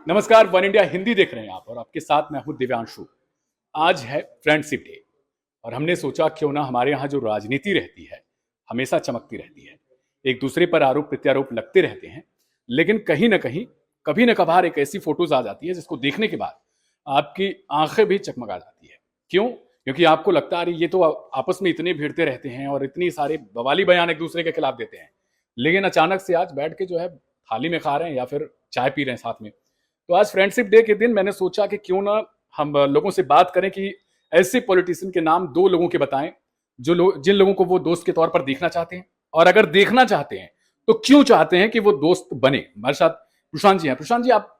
नमस्कार, one India Hindi देख रहे हैं आप और आपके साथ मैं हूं दिव्यांशु। आज है फ्रेंडशिप डे और हमने सोचा क्यों ना हमारे यहाँ जो राजनीति रहती है हमेशा चमकती रहती है। एक दूसरे पर आरोप प्रत्यारोप लगते रहते हैं, लेकिन कहीं ना कहीं कभी न कभार एक ऐसी फोटोज आ जाती है जिसको देखने के बाद आपकी आंखें भी चकमगा जाती है। क्यों? क्योंकि आपको लगता है अरे ये तो आपस में इतने भिड़ते रहते हैं और इतनी सारे बवाली बयान एक दूसरे के खिलाफ देते हैं, लेकिन अचानक से आज बैठ के जो है थाली में खा रहे हैं या फिर चाय पी रहे हैं साथ में। तो आज फ्रेंडशिप डे के दिन मैंने सोचा कि क्यों ना हम लोगों से बात करें कि ऐसे पॉलिटिशियन के नाम दो लोगों के बताएं जिन लोगों को वो दोस्त के तौर पर देखना चाहते हैं, और अगर देखना चाहते हैं तो क्यों चाहते हैं कि वो दोस्त बने। हमारे साथ प्रशांत जी हैं। प्रशांत जी, आप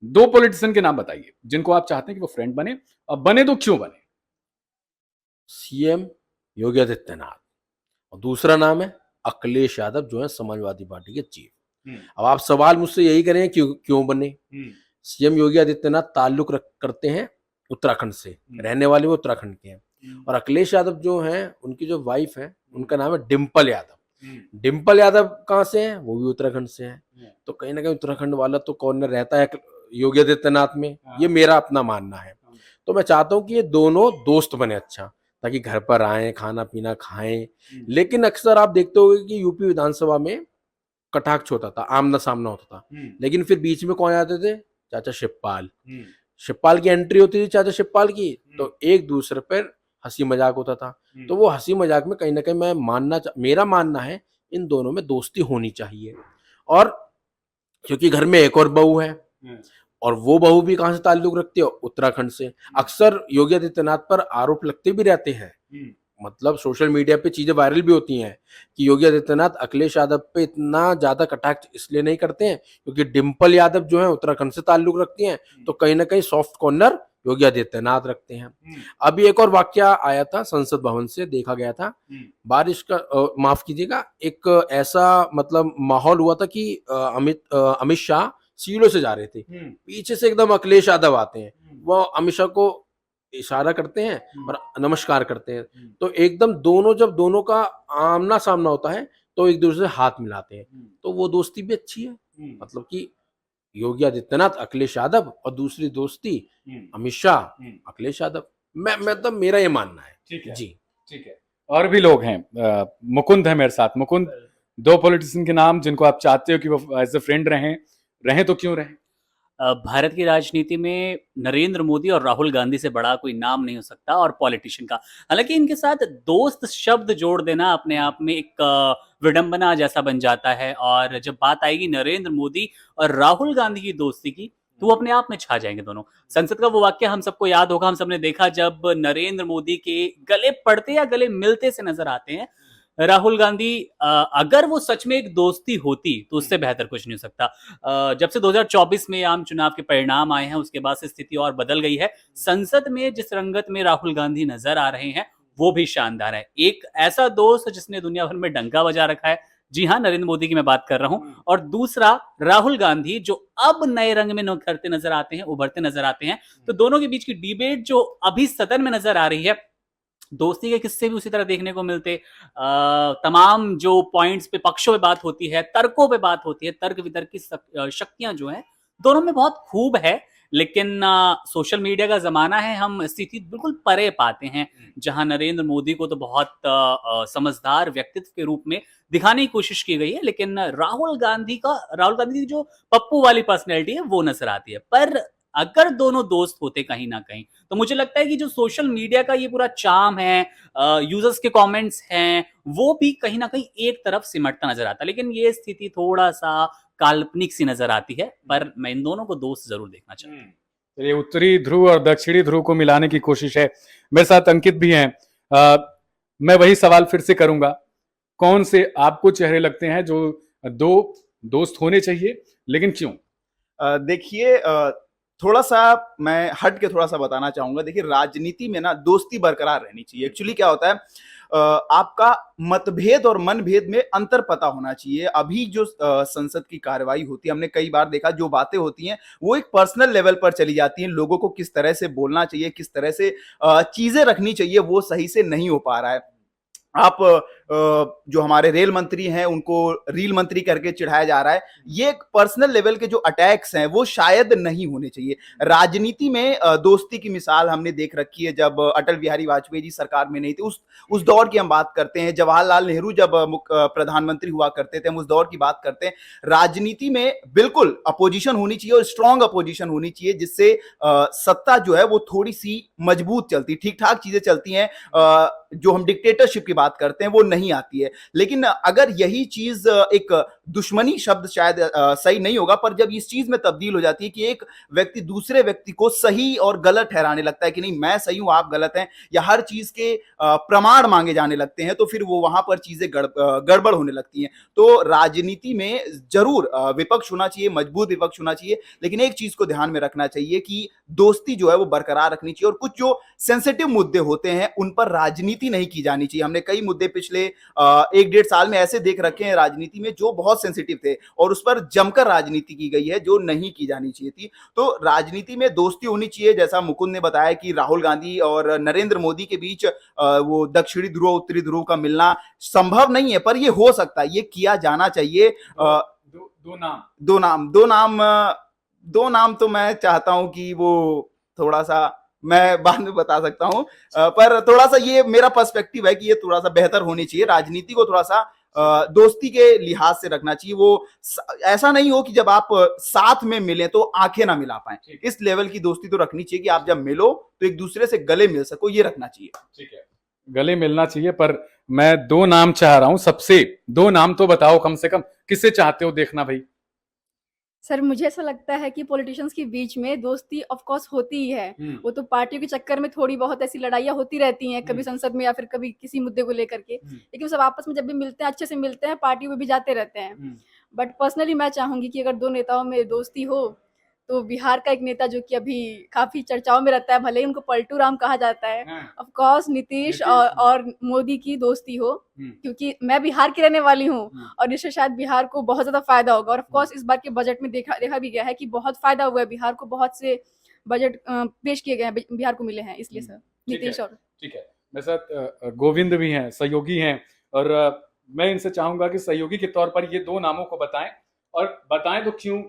दो पॉलिटिशियन के नाम बताइए जिनको आप चाहते हैं कि वो फ्रेंड बने, और बने तो क्यों बने। सीएम योगी आदित्यनाथ और दूसरा नाम है अखिलेश यादव, जो है समाजवादी पार्टी के चीफ। अब आप सवाल मुझसे यही करें क्यों क्यों बने। सीएम योगी आदित्यनाथ ताल्लुक करते हैं उत्तराखंड से, रहने वाले वो उत्तराखंड के हैं। और अखिलेश यादव जो हैं, उनकी जो वाइफ है उनका नाम है डिम्पल यादव। डिम्पल यादव कहाँ से हैं? वो भी उत्तराखंड से हैं। तो कहीं ना कहीं उत्तराखंड वाला तो कॉर्नर रहता है योगी आदित्यनाथ में, ये मेरा अपना मानना है। तो मैं चाहता हूँ कि ये दोनों दोस्त बने, अच्छा, ताकि घर पर आए, खाना पीना खाएं। लेकिन अक्सर आप देखते होंगे कि यूपी विधानसभा में कटाक्ष होता था, आमना सामना होता था, लेकिन फिर बीच में कौन आते थे? चाचा शिवपाल। शिवपाल की एंट्री होती थी, चाचा शिवपाल की, तो एक दूसरे पर हंसी मजाक होता था। तो वो हंसी मजाक में कहीं ना कहीं मेरा मानना है इन दोनों में दोस्ती होनी चाहिए। और क्योंकि घर में एक और बहू है, और वो बहू भी कहां से ताल्लुक रखती है? उत्तराखंड से। अक्सर योगी आदित्यनाथ पर आरोप लगते भी रहते हैं, मतलब सोशल मीडिया पे चीजें वायरल भी होती हैं कि योगी आदित्यनाथ अखिलेश यादव पे इतना ज्यादा कटाक्ष इसलिए नहीं करते हैं क्योंकि डिम्पल यादव जो है उत्तराखंड से ताल्लुक रखती हैं, तो कहीं ना कहीं सॉफ्ट कॉर्नर योगी आदित्यनाथ रखते हैं। अभी एक और वाकया आया था, संसद भवन से देखा गया था। बारिश का माफ कीजिएगा, एक ऐसा मतलब माहौल हुआ था कि अमित शाह सीढ़ियों से जा रहे थे, पीछे से एकदम अखिलेश यादव आते हैं, वो अमित शाह को इशारा करते हैं और नमस्कार करते हैं। तो एकदम जब दोनों का आमना सामना होता है तो एक दूसरे से हाथ मिलाते हैं, तो वो दोस्ती भी अच्छी है। मतलब कि योगी आदित्यनाथ अखिलेश यादव और दूसरी दोस्ती अमित शाह अखिलेश यादव। मैं तो मेरा ये मानना है। ठीक है जी, ठीक है। और भी लोग हैं। मुकुंद है मेरे साथ। मुकुंद, दो पॉलिटिशियन के नाम जिनको आप चाहते हो कि वो एज ए फ्रेंड रहें तो क्यों रहें। भारत की राजनीति में नरेंद्र मोदी और राहुल गांधी से बड़ा कोई नाम नहीं हो सकता, और पॉलिटिशियन का। हालांकि इनके साथ दोस्त शब्द जोड़ देना अपने आप में एक विडंबना जैसा बन जाता है, और जब बात आएगी नरेंद्र मोदी और राहुल गांधी की दोस्ती की, तो वो अपने आप में छा जाएंगे दोनों। संसद का वो वाक्य हम सबको याद होगा, हम सबने देखा जब नरेंद्र मोदी के गले पड़ते या गले मिलते से नजर आते हैं राहुल गांधी। अगर वो सच में एक दोस्ती होती तो उससे बेहतर कुछ नहीं हो सकता। जब से 2024 में आम चुनाव के परिणाम आए हैं, उसके बाद से स्थिति और बदल गई है। संसद में जिस रंगत में राहुल गांधी नजर आ रहे हैं वो भी शानदार है। एक ऐसा दोस्त जिसने दुनिया भर में डंका बजा रखा है, जी हाँ, नरेंद्र मोदी की मैं बात कर रहा हूं। और दूसरा राहुल गांधी, जो अब नए रंग में निखरते नजर आते हैं, उभरते नजर आते हैं। तो दोनों के बीच की डिबेट जो अभी सदन में नजर आ रही है, दोस्ती के किस्से भी उसी तरह देखने को मिलते। तमाम जो पॉइंट्स पे, पक्षों पे बात होती है, तर्कों पे बात होती है, तर्क वितर्क की शक्तियां जो हैं दोनों में बहुत खूब है। लेकिन सोशल मीडिया का जमाना है, हम स्थिति बिल्कुल परे पाते हैं, जहां नरेंद्र मोदी को तो बहुत समझदार व्यक्तित्व के रूप में दिखाने की कोशिश की गई है, लेकिन राहुल गांधी की जो पप्पू वाली पर्सनैलिटी है वो नजर आती है। पर अगर दोनों दोस्त होते कहीं ना कहीं, तो मुझे लगता है कि जो सोशल मीडिया का ये पूरा चार्म है, यूजर्स के कमेंट्स हैं, वो भी कहीं ना कहीं एक तरफ सिमटता नजर आता है। लेकिन ये स्थिति थोड़ा सा काल्पनिक सी नजर आती है, पर मैं इन दोनों को दोस्त जरूर देखना चाहता हूँ। तो ये उत्तरी ध्रुव और दक्षिणी ध्रुव को मिलाने की कोशिश है। मेरे साथ अंकित भी हैं। मैं वही सवाल फिर से करूंगा, कौन से आपको चेहरे लगते हैं जो दो दोस्त होने चाहिए, लेकिन क्यों? देखिए, थोड़ा सा मैं हट के थोड़ा सा बताना चाहूंगा। देखिए, राजनीति में ना दोस्ती बरकरार रहनी चाहिए। एक्चुअली क्या होता है, आपका मतभेद और मनभेद में अंतर पता होना चाहिए। अभी जो संसद की कार्रवाई होती है, हमने कई बार देखा, जो बातें होती हैं वो एक पर्सनल लेवल पर चली जाती हैं। लोगों को किस तरह से बोलना चाहिए, किस तरह से चीजें रखनी चाहिए, वो सही से नहीं हो पा रहा है। आप जो हमारे रेल मंत्री हैं उनको रील मंत्री करके चिढ़ाया जा रहा है। ये पर्सनल लेवल के जो अटैक्स हैं वो शायद नहीं होने चाहिए। राजनीति में दोस्ती की मिसाल हमने देख रखी है जब अटल बिहारी वाजपेयी जी सरकार में नहीं थे, उस दौर की हम बात करते हैं। जवाहरलाल नेहरू जब प्रधानमंत्री हुआ करते थे, हम उस दौर की बात करते हैं। राजनीति में बिल्कुल अपोजिशन होनी चाहिए और स्ट्रांग अपोजिशन होनी चाहिए, जिससे सत्ता जो है वो थोड़ी सी मजबूत चलती, ठीक ठाक चीजें चलती हैं। जो हम डिक्टेटरशिप की बात करते हैं वो नहीं आती है। लेकिन अगर यही चीज एक दुश्मनी शब्द शायद सही नहीं होगा, पर जब इस चीज में तब्दील हो जाती है कि एक व्यक्ति दूसरे व्यक्ति को सही और गलत ठहराने लगता है कि नहीं मैं सही हूं आप गलत हैं, या हर चीज के प्रमाण मांगे जाने लगते हैं, तो फिर वो वहां पर चीजें गड़बड़ होने लगती हैं। तो राजनीति में जरूर विपक्ष होना चाहिए, मजबूत विपक्ष होना चाहिए, लेकिन एक चीज को ध्यान में रखना चाहिए कि दोस्ती जो है वो बरकरार रखनी चाहिए और कुछ जो सेंसिटिव मुद्दे होते हैं उन पर राजनीति नहीं की जानी चाहिए। हमने कई मुद्दे पिछले 1-1.5 साल में ऐसे देख रखे हैं राजनीति में जो बहुत सेंसिटिव थे और उस पर जमकर राजनीति की गई है जो नहीं की जानी चाहिए थी। तो राजनीति में दोस्ती होनी चाहिए। जैसा मुकुंद ने बताया कि राहुल गांधी और नरेंद्र मोदी के बीच वो दक्षिणी ध्रुव उत्तरी ध्रुव का मिलना संभव नहीं है, पर ये हो सकता है, ये किया जाना चाहिए। दो नाम तो मैं चाहता हूं कि वो थोड़ा सा मैं बाद में बता सकता हूं, पर थोड़ा सा ये मेरा पर्सपेक्टिव है कि ये थोड़ा सा बेहतर होनी चाहिए। राजनीति को थोड़ा सा दोस्ती के लिहाज से रखना चाहिए। वो ऐसा नहीं हो कि जब आप साथ में मिले तो आंखें ना मिला पाए। इस लेवल की दोस्ती तो रखनी चाहिए कि आप जब मिलो तो एक दूसरे से गले मिल सको, ये रखना चाहिए। ठीक है, गले मिलना चाहिए। पर मैं 2 नाम चाह रहा हूं, सबसे 2 नाम तो बताओ कम से कम, किसे चाहते हो देखना भाई? सर मुझे ऐसा लगता है कि पॉलिटिशियंस के बीच में दोस्ती ऑफ कोर्स होती ही है। वो तो पार्टियों के चक्कर में थोड़ी बहुत ऐसी लड़ाइयाँ होती रहती हैं, कभी संसद में या फिर कभी किसी मुद्दे को लेकर के, लेकिन सब आपस में जब भी मिलते हैं अच्छे से मिलते हैं, पार्टियों में भी जाते रहते हैं। बट पर्सनली मैं चाहूंगी कि अगर 2 नेताओं में दोस्ती हो तो बिहार का एक नेता जो कि अभी काफी चर्चाओं में रहता है, भले ही उनको पलटू राम कहा जाता है, ऑफ कोर्स नीतीश और मोदी की दोस्ती हो, क्योंकि मैं बिहार की रहने वाली हूँ और इससे शायद बिहार को बहुत ज्यादा फायदा होगा। और ऑफ कोर्स इस बार के बजट में देखा भी गया है कि बहुत फायदा हुआ है बिहार को, बहुत से बजट पेश किए गए हैं बिहार को मिले हैं, इसलिए सर नीतीश। और ठीक है, मेरे साथ गोविंद भी हैं, सहयोगी हैं, और मैं इनसे चाहूंगा कि सहयोगी के तौर पर ये 2 नामों को बताएं, और बताएं तो क्यों,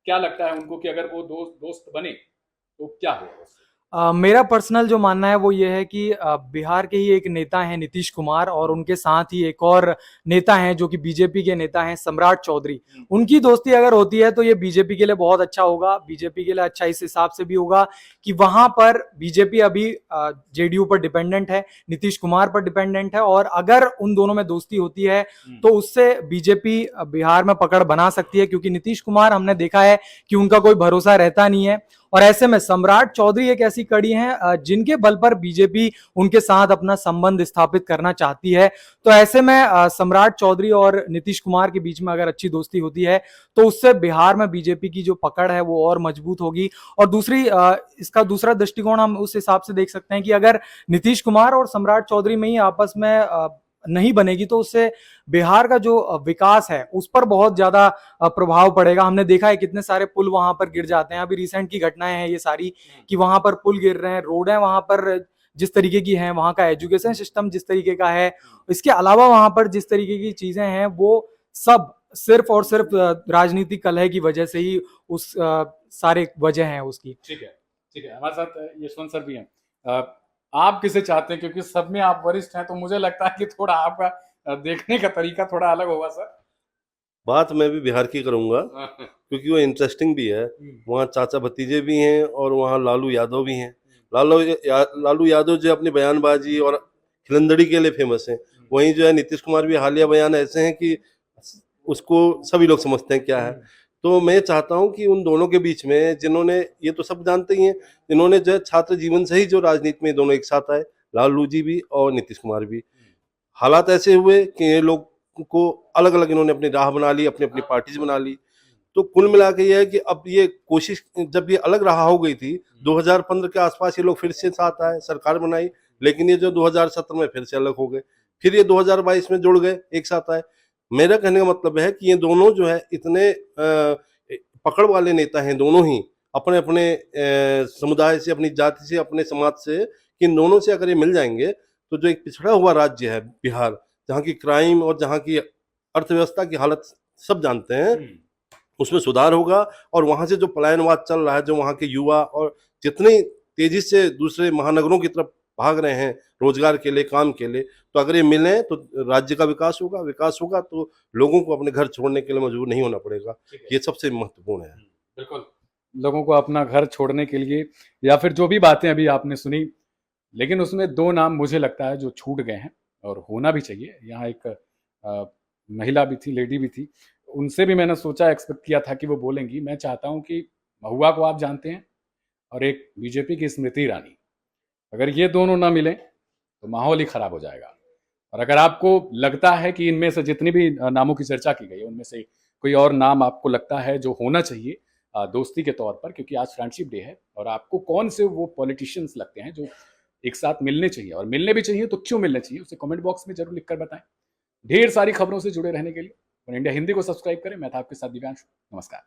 क्या लगता है उनको कि अगर वो दोस्त बने तो क्या होगा उससे? मेरा पर्सनल जो मानना है वो ये है कि बिहार के ही एक नेता हैं नीतीश कुमार, और उनके साथ ही एक और नेता हैं जो कि बीजेपी के नेता हैं सम्राट चौधरी। उनकी दोस्ती अगर होती है तो ये बीजेपी के लिए बहुत अच्छा होगा। बीजेपी के लिए अच्छा इस हिसाब से भी होगा कि वहां पर बीजेपी अभी जेडीयू पर डिपेंडेंट है, नीतीश कुमार पर डिपेंडेंट है, और अगर उन दोनों में दोस्ती होती है तो उससे बीजेपी बिहार में पकड़ बना सकती है, क्योंकि नीतीश कुमार हमने देखा है कि उनका कोई भरोसा रहता नहीं है। और ऐसे में सम्राट चौधरी एक ऐसी कड़ी है जिनके बल पर बीजेपी उनके साथ अपना संबंध स्थापित करना चाहती है। तो ऐसे में सम्राट चौधरी और नीतीश कुमार के बीच में अगर अच्छी दोस्ती होती है तो उससे बिहार में बीजेपी की जो पकड़ है वो और मजबूत होगी। और इसका दूसरा दृष्टिकोण हम उस हिसाब से देख सकते हैं कि अगर नीतीश कुमार और सम्राट चौधरी में ही आपस में नहीं बनेगी तो उससे बिहार का जो विकास है उस पर बहुत ज्यादा प्रभाव पड़ेगा। हमने देखा है कितने सारे पुल वहां पर गिर जाते हैं, अभी रिसेंट की घटनाएं हैं ये सारी, कि वहां पर पुल गिर रहे हैं, रोडें वहां पर जिस तरीके की हैं, वहां का एजुकेशन सिस्टम जिस तरीके का है, इसके अलावा वहां पर जिस तरीके की चीजें हैं वो सब सिर्फ और सिर्फ राजनीतिक कलह की वजह से ही उस सारे वजह है उसकी। ठीक है, हमारे साथ यशवंत सर भी हैं। आप किसे चाहते हैं, क्योंकि सब में आप वरिष्ठ हैं, तो मुझे लगता है कि थोड़ा आपका देखने का तरीका थोड़ा अलग होगा सर। बात मैं भी बिहार की करूंगा क्योंकि वो इंटरेस्टिंग भी है। वहाँ चाचा भतीजे भी हैं और वहाँ लालू यादव भी हैं। लालू यादव जो अपनी बयानबाजी और खिलंदड़ी के लिए फेमस हैं, वहीं जो है नीतीश कुमार भी हालिया बयान ऐसे हैं कि उसको सभी लोग समझते हैं क्या है। तो मैं चाहता हूं कि उन दोनों के बीच में, जिन्होंने, ये तो सब जानते ही हैं, जिन्होंने जो है छात्र जीवन से ही जो राजनीति में दोनों एक साथ आए, लालू जी भी और नीतीश कुमार भी। हालात ऐसे हुए कि ये लोग को अलग अलग इन्होंने अपनी राह बना ली, अपनी अपनी पार्टीज बना ली। तो कुल मिला के ये है कि अब ये कोशिश, जब ये अलग राह हो गई थी 2015 के आसपास, ये लोग फिर से साथ आए, सरकार बनाई, लेकिन ये जो 2017 में फिर से अलग हो गए, फिर ये 2022 में जुड़ गए, एक साथ आए। मेरा कहने का मतलब है कि ये दोनों जो है इतने पकड़ वाले नेता हैं, दोनों ही अपने अपने समुदाय से, अपनी जाति से, अपने समाज से, कि इन दोनों से अगर ये मिल जाएंगे तो जो एक पिछड़ा हुआ राज्य है बिहार, जहाँ की क्राइम और जहाँ की अर्थव्यवस्था की हालत सब जानते हैं, उसमें सुधार होगा। और वहां से जो पलायनवाद चल रहा है, जो वहां के युवा और जितनी तेजी से दूसरे महानगरों की तरफ भाग रहे हैं रोजगार के लिए, काम के लिए, तो अगर ये मिलें तो राज्य का विकास होगा तो लोगों को अपने घर छोड़ने के लिए मजबूर नहीं होना पड़ेगा। ये सबसे महत्वपूर्ण है। बिल्कुल, लोगों को अपना घर छोड़ने के लिए या फिर जो भी बातें अभी आपने सुनी, लेकिन उसमें 2 नाम मुझे लगता है जो छूट गए हैं और होना भी चाहिए। यहाँ एक महिला भी थी, लेडी भी थी, उनसे भी मैंने सोचा, एक्सपेक्ट किया था कि वो बोलेंगी। मैं चाहता हूँ कि महुआ को आप जानते हैं और एक बीजेपी की स्मृति ईरानी, अगर ये दोनों ना मिलें तो माहौल ही खराब हो जाएगा। और अगर आपको लगता है कि इनमें से जितनी भी नामों की चर्चा की गई है उनमें से कोई और नाम आपको लगता है जो होना चाहिए दोस्ती के तौर पर, क्योंकि आज फ्रेंडशिप डे है, और आपको कौन से वो पॉलिटिशियंस लगते हैं जो एक साथ मिलने चाहिए, और मिलने भी चाहिए तो क्यों मिलने चाहिए, उसे कमेंट बॉक्स में जरूर लिखकर बताएं। ढेर सारी खबरों से जुड़े रहने के लिए वन इंडिया हिंदी को सब्सक्राइब करें। मैं था आपके साथ दिव्यांशु। नमस्कार।